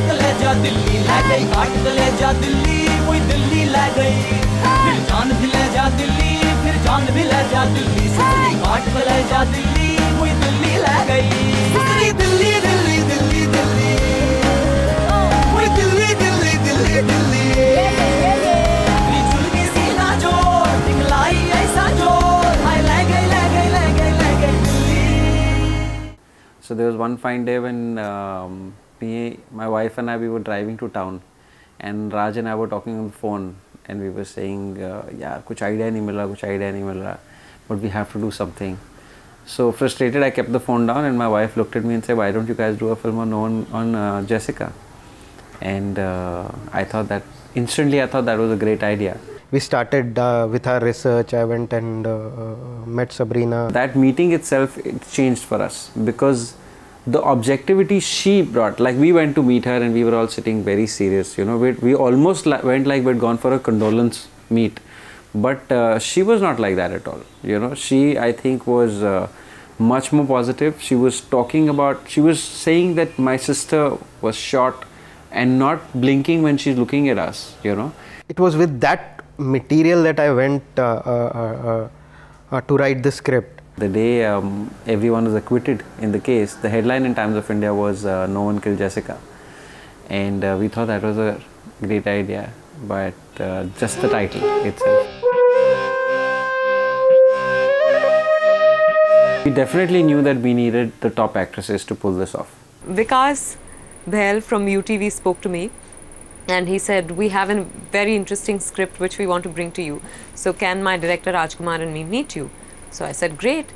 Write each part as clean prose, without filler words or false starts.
कलेजा दिल्ली लै गई, काट कलेजा दिल्ली वही दिल्ली लै गई। फिर जान भी ले जा दिल्ली, फिर जान भी ले जा दिल्ली, सुसरी काट कलेजा दिल्ली वही दिल्ली लै गई। सुसरी दिल्ली दिल्ली दिल्ली दिल्ली वही दिल्ली दिल्ली दिल्ली दिल्ली। मेरी जुल्मी सीना जोड़ दिखलाई ऐसा जोड़, हाय लै गई लै गई लै गई लै गई Delhi. So there was one fine day when my wife and I, we were driving to town, and Raj and I were talking on the phone, and we were saying, "यार कुछ idea नहीं मिल रहा, but we have to do something." So frustrated, I kept the phone down, and my wife looked at me and said, "Why don't you guys do a film on Jessica?" And I thought that was a great idea. We started with our research. I went and met Sabrina. That meeting itself, it changed for us, because the objectivity she brought, like we went to meet her and we were all sitting very serious, you know, we almost went like we'd gone for a condolence meet, but she was not like that at all, you know. She, I think, was much more positive. She was saying that my sister was shot and not blinking when she's looking at us, you know. It was with that material that I went to write the script. The day everyone was acquitted in the case, the headline in Times of India was "No one killed Jessica," and we thought that was a great idea, but just the title itself. We definitely knew that we needed the top actresses to pull this off. Vikas Behl from UTV spoke to me, and he said, "We have a very interesting script which we want to bring to you. So can my director Rajkumar and me meet you?" So I said, "Great."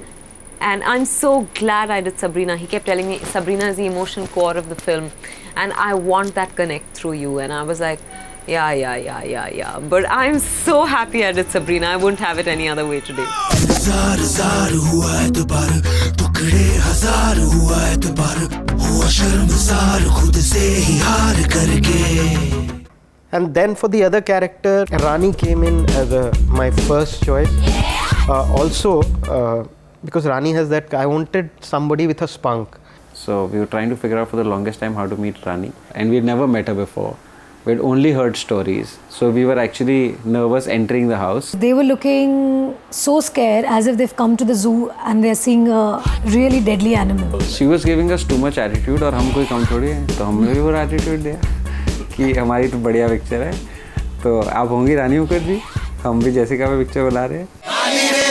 And I'm so glad I did Sabrina. He kept telling me, "Sabrina is the emotional core of the film, and I want that connect through you." And I was like, yeah. But I'm so happy I did Sabrina. I wouldn't have it any other way today. ज़ार हुआ एतबार, टुकड़े हजार हुआ एतबार, हुआ शर्मसार खुद से ही हार करके। And then for the other character, Rani came in as my first choice. Also, because Rani has that, I wanted somebody with a spunk. So we were trying to figure out for the longest time how to meet Rani, and we had never met her before. We had only heard stories, so we were actually nervous entering the house. They were looking so scared, as if they've come to the zoo and they're seeing a really deadly animal. She was giving us too much attitude, और हम कोई कम थोड़ी हैं, तो हमने भी वो attitude दिया कि हमारी तो बढ़िया पिक्चर है, तो आप होंगी रानी मुखर्जी, हम भी जैसिका पे पिक्चर बना रहे हैं। काली रे,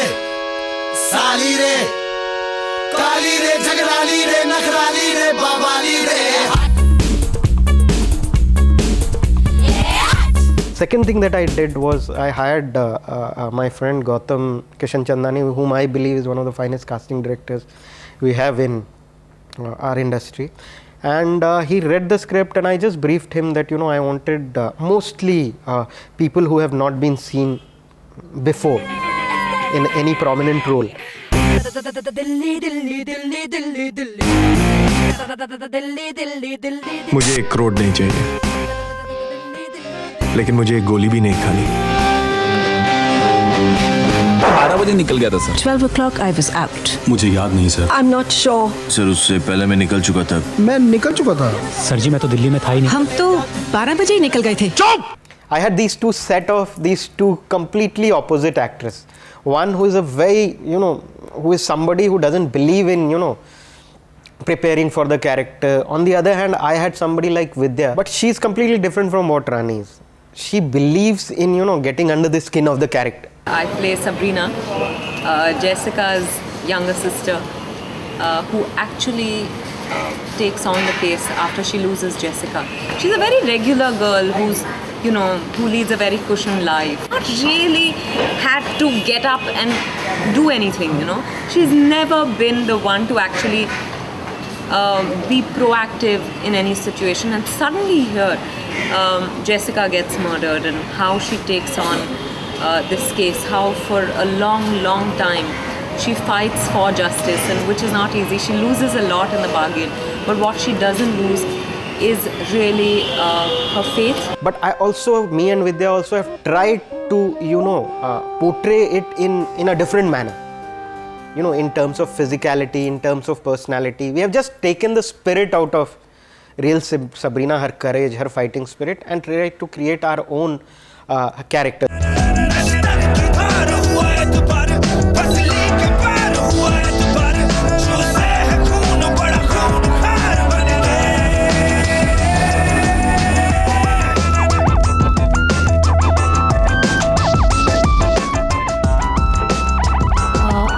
साली रे, काली रे, झगड़ाली रे, नखराली रे, बाबाली रे। Second thing that I did was I hired my friend Gautam Kishan Chandani, whom I believe is one of the finest casting directors we have in our industry. And he read the script, and I just briefed him that, you know, I wanted mostly people who have not been seen before in any prominent role. मुझे 1 करोड़ नहीं चाहिए, लेकिन मुझे एक गोली भी नहीं खानी। 12 बजे निकल गया था sir. 12 o'clock I was out. मुझे याद नहीं sir. I'm not sure. Sir उससे पहले मैं निकल चुका था। मैं निकल चुका था। सर जी मैं तो दिल्ली में था ही नहीं। हम तो 12 बजे ही निकल गए थे। चुप! I had these two completely opposite actors. One who is who is somebody who doesn't believe in, preparing for the character. On the other hand, I had somebody like Vidya, but she's completely different from what Rani is. She believes in, getting under the skin of the character. I play Sabrina, Jessica's younger sister, who actually takes on the case after she loses Jessica. She's a very regular girl who leads a very cushioned life. Not really had to get up and do anything, She's never been the one to actually be proactive in any situation. And suddenly here, Jessica gets murdered, and how she takes on this case, how for a long time she fights for justice, and which is not easy. She loses a lot in the bargain, but what she doesn't lose is really her faith. But me and Vidya also have tried to, portray it in a different manner. In terms of physicality, in terms of personality. We have just taken the spirit out of real Sabrina, her courage, her fighting spirit, and try to create our own character.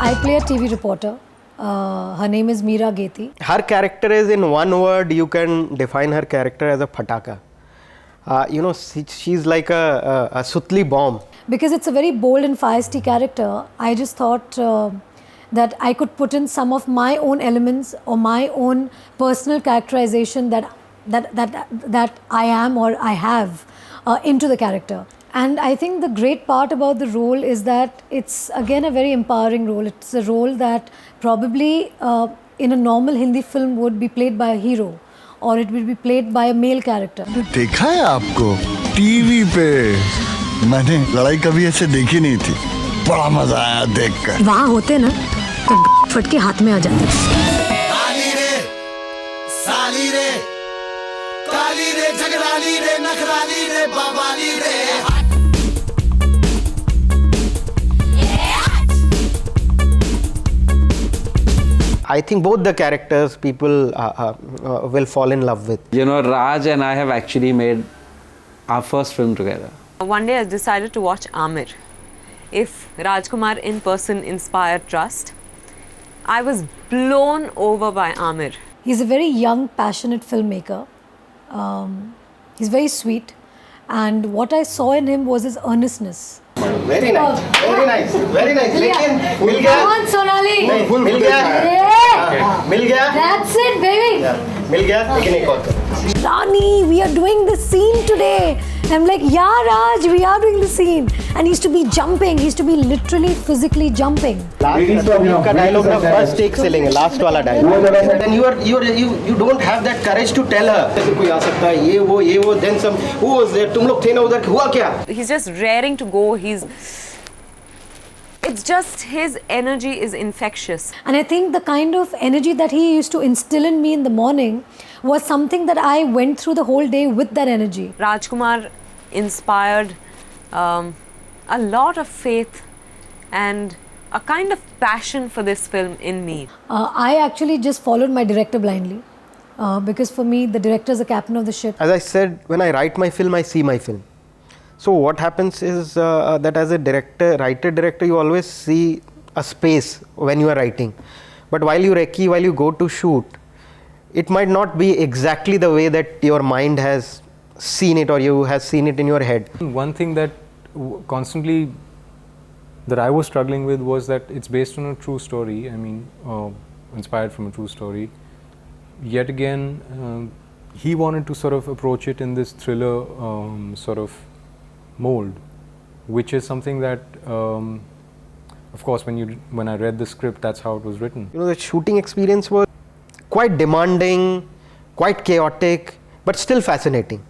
I play a TV reporter. Her name is Meera Gethi. Her character is, in one word, you can define her character as a pataka. She's like a Sutli bomb. Because it's a very bold and feisty character, I just thought that I could put in some of my own elements or my own personal characterization that I am or I have into the character. And I think the great part about the role is that it's again a very empowering role. It's a role that probably in a normal Hindi film would be played by a hero, or it will be played by a male character. देखा है आपको TV पे, मैंने लड़ाई कभी ऐसे देखी नहीं थी, बड़ा मजा आया देखकर। वहाँ होते ना तो फट के हाथ में आ जाते। काली रे, साली रे, काली रे, झगड़ाली रे, नखराली रे, बाबाली रे। I think both the characters people will fall in love with. You know, Raj and I have actually made our first film together. One day I decided to watch Aamir. If Rajkumar in person inspired trust, I was blown over by Aamir. He's a very young, passionate filmmaker. He's very sweet, and what I saw in him was his earnestness. Very nice, very nice, very nice. लेकिन मिल गया? Come on, Sonali. नहीं, मिल गया? Yeah. मिल गया? That's it, baby. मिल गया? लेकिन एक और। Rani, we are doing the scene today. I'm like, yeah, Raj, we are doing the scene. And he used to be jumping. He used to be literally, physically jumping. Last का dialogue ना first take से लेंगे, last वाला dialogue. And you don't have that courage to tell her. ऐसे कोई आ सकता है, ये वो, then some. Who was there? तुम लोग थे ना उधर, हुआ क्या? He's just raring to go. It's just his energy is infectious. And I think the kind of energy that he used to instill in me in the morning was something that I went through the whole day with that energy. Rajkumar inspired a lot of faith and a kind of passion for this film in me. I actually just followed my director blindly because for me, the director is the captain of the ship. As I said, when I write my film, I see my film. So what happens is that as a writer-director, you always see a space when you are writing. But while you go to shoot, it might not be exactly the way that your mind has seen it or you have seen it in your head. One thing that constantly that I was struggling with was that it's based on a true story. I mean, inspired from a true story. Yet again, he wanted to sort of approach it in this thriller sort of mold, which is something that, of course, when I read the script, that's how it was written. You know, the shooting experience was quite demanding, quite chaotic, but still fascinating.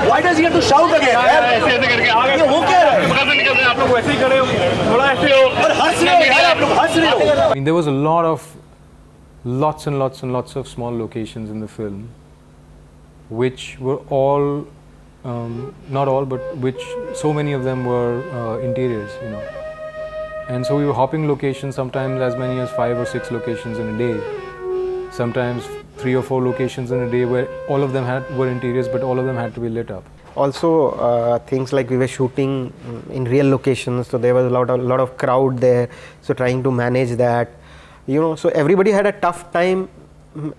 Why does he have to shout again? I mean, there was lots and lots of small locations in the film, which were all, not all, but which so many of them were interiors, you know. And so we were hopping locations, sometimes as many as 5 or 6 locations in a day. Sometimes 3 or 4 locations in a day where all of them were interiors, but all of them had to be lit up. Also, things like we were shooting in real locations, so there was a lot of crowd there. So trying to manage that, you know, so everybody had a tough time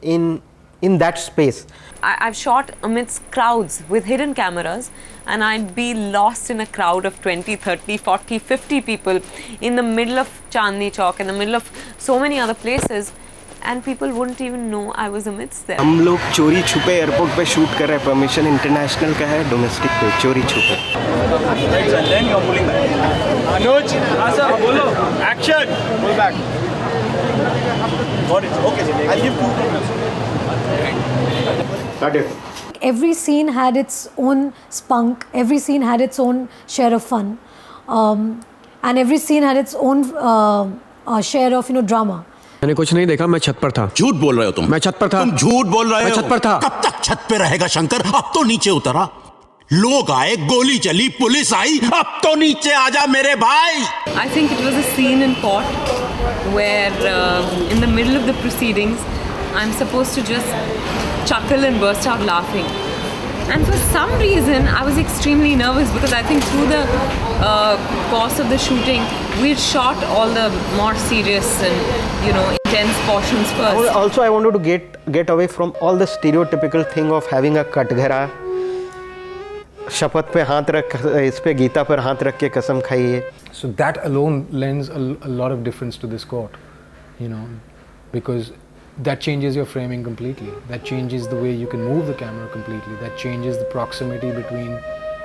in that space. I've shot amidst crowds with hidden cameras, and I'd be lost in a crowd of 20, 30, 40, 50 people in the middle of Chandni Chowk, in the middle of so many other places, and people wouldn't even know I was amidst them. हम लोग चोरी छुपे airport पे shoot कर रहे हैं, permission international का है, डोमेस्टिक पे चोरी छुपे. Anuj, बोलो, action, pull back. Got it. Okay, I'll give 2. Got it. Every scene had its own spunk, every scene had its own share of fun, and every scene had its own share of, drama. मैंने कुछ नहीं देखा, मैं छत पर था। झूठ बोल रहे हो तुम। मैं छत पर था। तुम झूठ बोल रहे मैं हो। छत पर था। कब तक छत पे रहेगा शंकर? अब तो नीचे उतरा। लोग आए, गोली चली, पुलिस आई, अब तो नीचे आजा मेरे भाई। I think it was a scene in court where in the middle of the proceedings I'm supposed to just chuckle and burst out laughing. And for some reason I was extremely nervous because I think through the course of the shooting we had shot all the more serious and intense portions first. Also, I wanted to get away from all the stereotypical thing of having a कटघरा, शपथ पे हाथ रख, इस पे गीता पर हाथ रख के कसम खाइए. So that alone lends a lot of difference to this court, because that changes your framing completely. That changes the way you can move the camera completely. That changes the proximity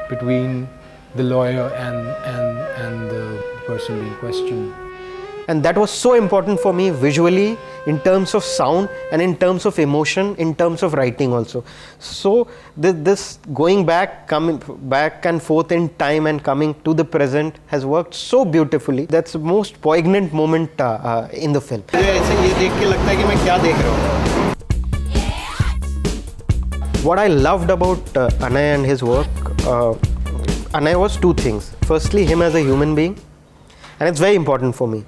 between the lawyer and the person being questioned. And that was so important for me visually, in terms of sound and in terms of emotion, in terms of writing also. So this going back, coming back and forth in time and coming to the present has worked so beautifully. That's the most poignant moment in the film. What I loved about Anay and his work, Anay was two things. Firstly, him as a human being, and it's very important for me.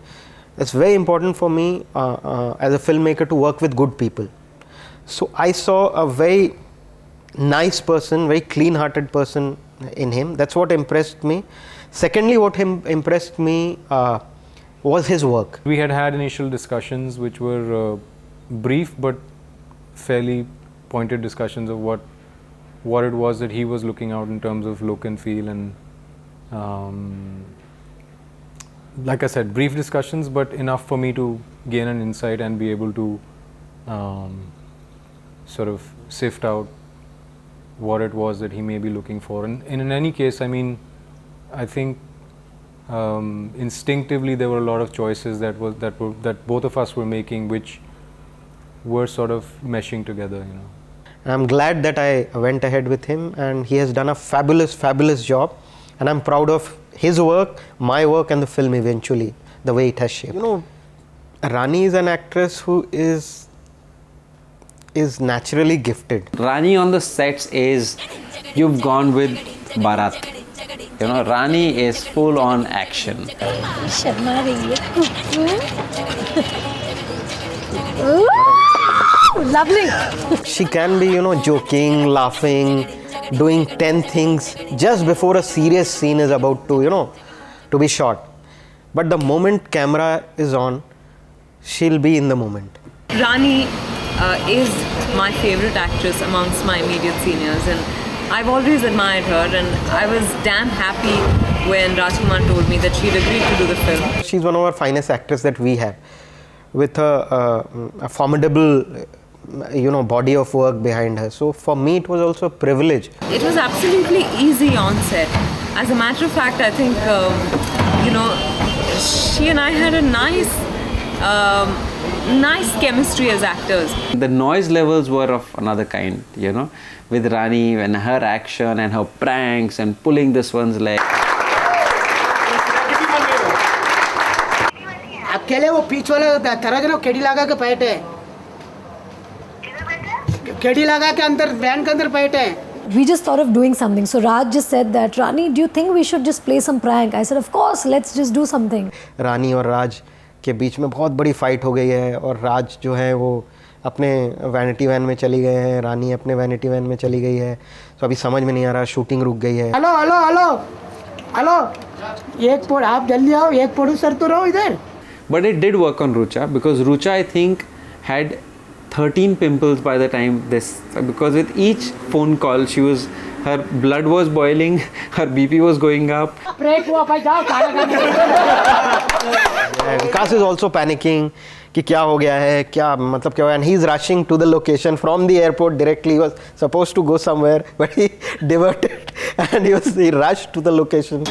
It's very important for me as a filmmaker to work with good people. So I saw a very nice person, very clean-hearted person in him. That's what impressed me. Secondly, what impressed me was his work. We had initial discussions which were brief but fairly pointed discussions of what it was that he was looking out in terms of look and feel, and like I said, brief discussions, but enough for me to gain an insight and be able to sort of sift out what it was that he may be looking for. And in any case, I mean, I think instinctively there were a lot of choices that both of us were making, which were sort of meshing together, I'm glad that I went ahead with him, and he has done a fabulous job, and I'm proud of his work, my work, and the film eventually, the way it has shaped. Rani is an actress who is naturally gifted. Rani on the sets is, you've gone with Bharat. Rani is full on action. Lovely. She can be, joking, laughing, doing 10 things just before a serious scene is about to, to be shot. But the moment camera is on, she'll be in the moment. Rani is my favorite actress amongst my immediate seniors, and I've always admired her, and I was damn happy when Rajkumar told me that she'd agreed to do the film. She's one of our finest actors that we have, with a formidable body of work behind her. So for me it was also a privilege. It was absolutely easy on set. As a matter of fact, I think she and I had a nice chemistry as actors. The noise levels were of another kind, with Rani and her action and her pranks and pulling this one's leg. अकेले वो पीछ वाला तरह के KD लगा के बैठे हैं, केडी लगा के अंदर वैन के अंदर बैठे हैं. We just thought of doing something. So Raj just said that, Rani, do you think we should just play some prank? I said, of course, let's just do something. रानी और राज के बीच में बहुत बड़ी फाइट हो गई है, और राज जो है वो अपने वैनिटी वैन में चली गए हैं, रानी अपने वैनिटी वैन में चली गई है. तो अभी समझ में नहीं आ रहा, शूटिंग रुक गई है. हेलो हेलो हेलो हेलो, एक पोड़ आप जल्दी आओ, एक प्रोड्यूसर तो रहो इधर. But it did work on Rucha, because Rucha, I think, had 13 pimples by the time this, because with each phone call her blood was boiling, her BP was going up. Vikas is also panicking कि क्या हो गया है, क्या मतलब क्या हो गया, and he is rushing to the location from the airport directly. He was supposed to go somewhere, but he diverted and he rushed to the location.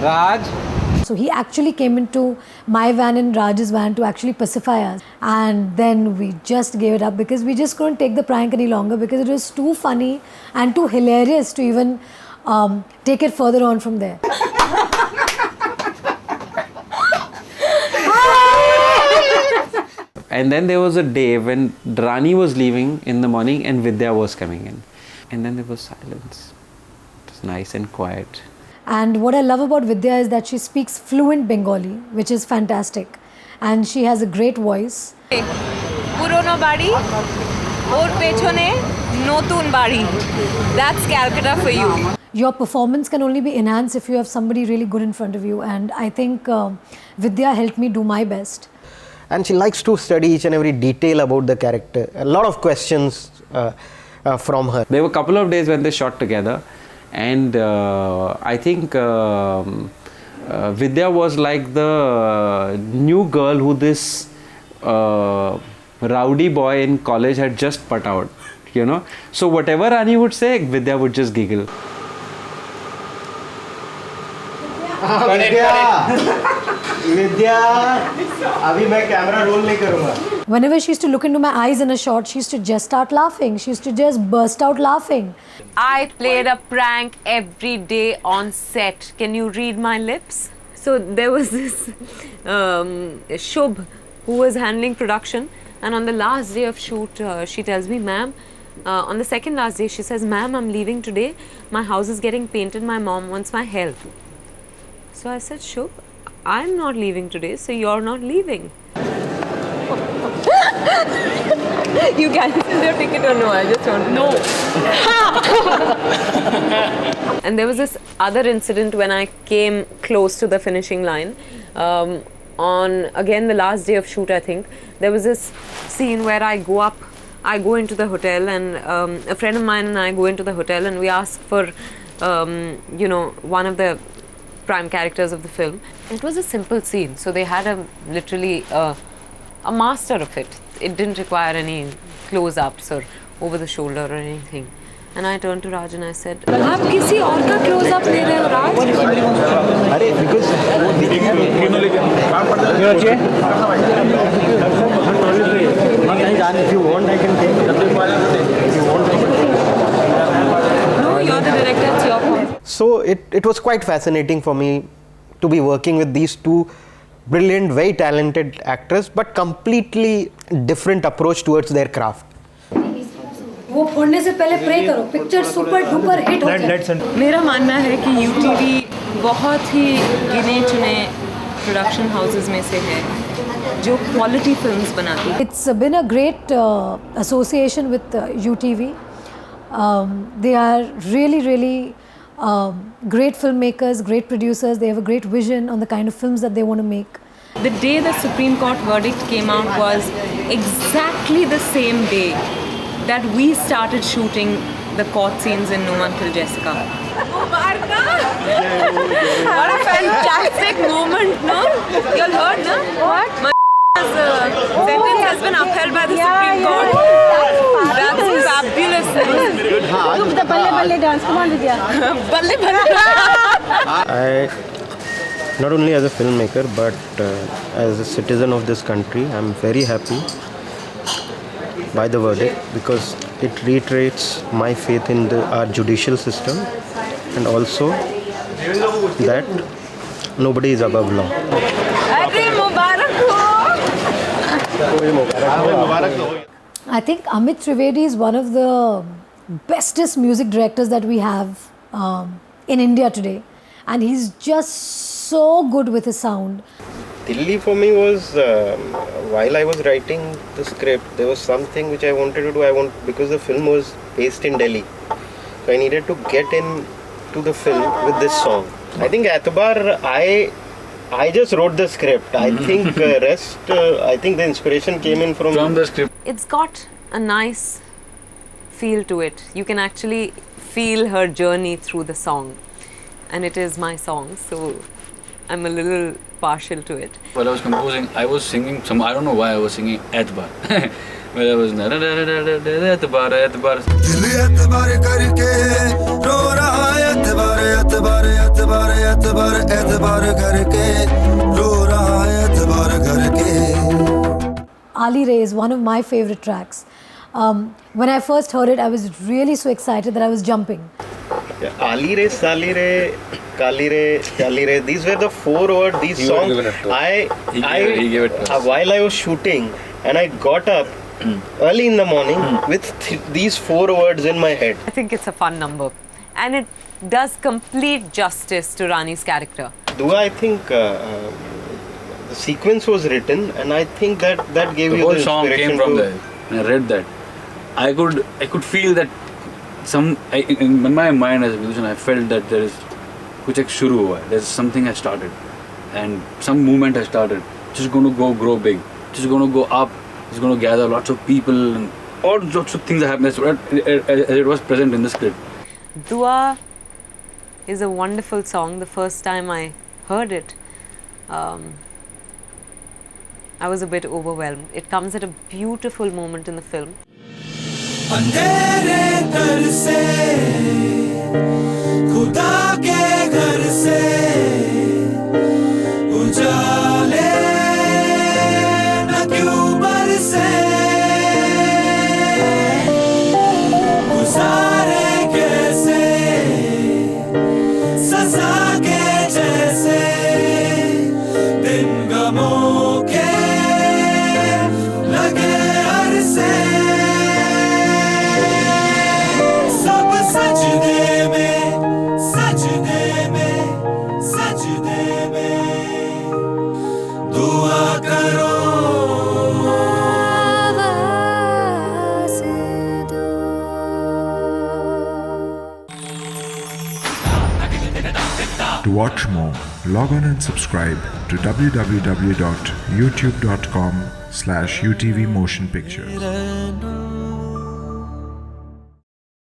Raj. So he actually came into my van and Raj's van to actually pacify us. And then we just gave it up because we just couldn't take the prank any longer, because it was too funny and too hilarious to even take it further on from there. And then there was a day when Rani was leaving in the morning and Vidya was coming in. And then there was silence. It was nice and quiet. And what I love about Vidya is that she speaks fluent Bengali, which is fantastic. And she has a great voice. Purono bari, or pechone, notun bari. That's Calcutta for you. Your performance can only be enhanced if you have somebody really good in front of you. And I think Vidya helped me do my best. And she likes to study each and every detail about the character. A lot of questions from her. There were a couple of days when they shot together. And I think Vidya was like the new girl who this rowdy boy in college had just put out, you know. So whatever Rani would say, Vidya would just giggle. Whenever she used to look into my eyes in a shot, she used to just start laughing. She used to just burst out laughing. I played a prank every day on set. Can you read my lips? So there was this Shubh who was handling production, and on the last day of shoot, she tells me, ma'am, on the second last day, she says, ma'am, I'm leaving today. My house is getting painted. My mom wants my help. So I said, Shubh, I'm not leaving today, so you're not leaving. You cancelled your ticket or no? I just want to know. And there was this other incident when I came close to the finishing line. On again the last day of shoot, I think there was this scene where I go into the hotel, and a friend of mine and I go into the hotel, and we ask for one of the prime characters of the film. It was a simple scene, so they had literally a master of it. It didn't require any close-ups or over the shoulder or anything. And I turned to Raj and I said, "आप किसी और का close-up ले रहे हो, Raj?" अरे because if you want, I can take it. If you want, No, you're the director. It's your call. So it was quite fascinating for me to be working with these two brilliant, very talented actors, but completely different approach towards their craft. वो फोड़ने से पहले pray करो, picture super duper hit हो जाए। मेरा मानना है कि UTV बहुत ही गिने चुने प्रोडक्शन हाउसेस में से है जो क्वालिटी फिल्म्स बनाती है। It's been a great association with UTV. They are really great filmmakers, great producers. They have a great vision on the kind of films that they want to make. The day the Supreme Court verdict came out was exactly the same day that we started shooting the court scenes in No One Killed Jessica. What a fantastic moment, no? You all heard, no? What? My sentence has been upheld by the Supreme Court. That's fabulous. Balle balle dance, come on Vidya. Balle balle. I, not only as a filmmaker, but as a citizen of this country, I'm very happy by the verdict because it reiterates my faith in our judicial system and also that nobody is above law. I think Amit Trivedi is one of the bestest music directors that we have in India today, and he's just so good with his sound. Delhi for me was while I was writing the script, there was something which I wanted to do. Because the film was based in Delhi, so I needed to get into the film with this song. I think Eetbar, I just wrote the script. I think I think the inspiration came in from the script. It's got a nice feel to it. You can actually feel her journey through the song, and it is my song, so I'm a little partial to it. While I was composing, I was singing some. I don't know why I was singing Eetbar. Where I was Eetbar, Eetbar. Ali Ray is one of my favorite tracks. When I first heard it, I was really so excited that I was jumping. Yeah, Ali Re, Sali Re, Kali Re, Kali Re. These were the 4 words. These songs. He gave it to us. While I was shooting, and I got up early in the morning with these 4 words in my head. I think it's a fun number. And it does complete justice to Rani's character. Dua, I think the sequence was written, and I think that gave The you whole the song inspiration came from to... there. When I read that, I could feel that in my mind as a musician, I felt that there is kuch ek shuru hua hai. There's something has started, and some movement has started. Just going to grow big. Just going to go up. It's going to gather lots of people, and all sorts of things are happening. As it was present in the script. Dua is a wonderful song. The first time I heard it, I was a bit overwhelmed. It comes at a beautiful moment in the film. अंधेरे दर से खुदा के घर से उजाले न क्यों बरसे गुजारे कैसे सजा के जैसे दिन गमों के लगे अरसे To watch more, log on and subscribe to www.youtube.com/UTV Motion Pictures.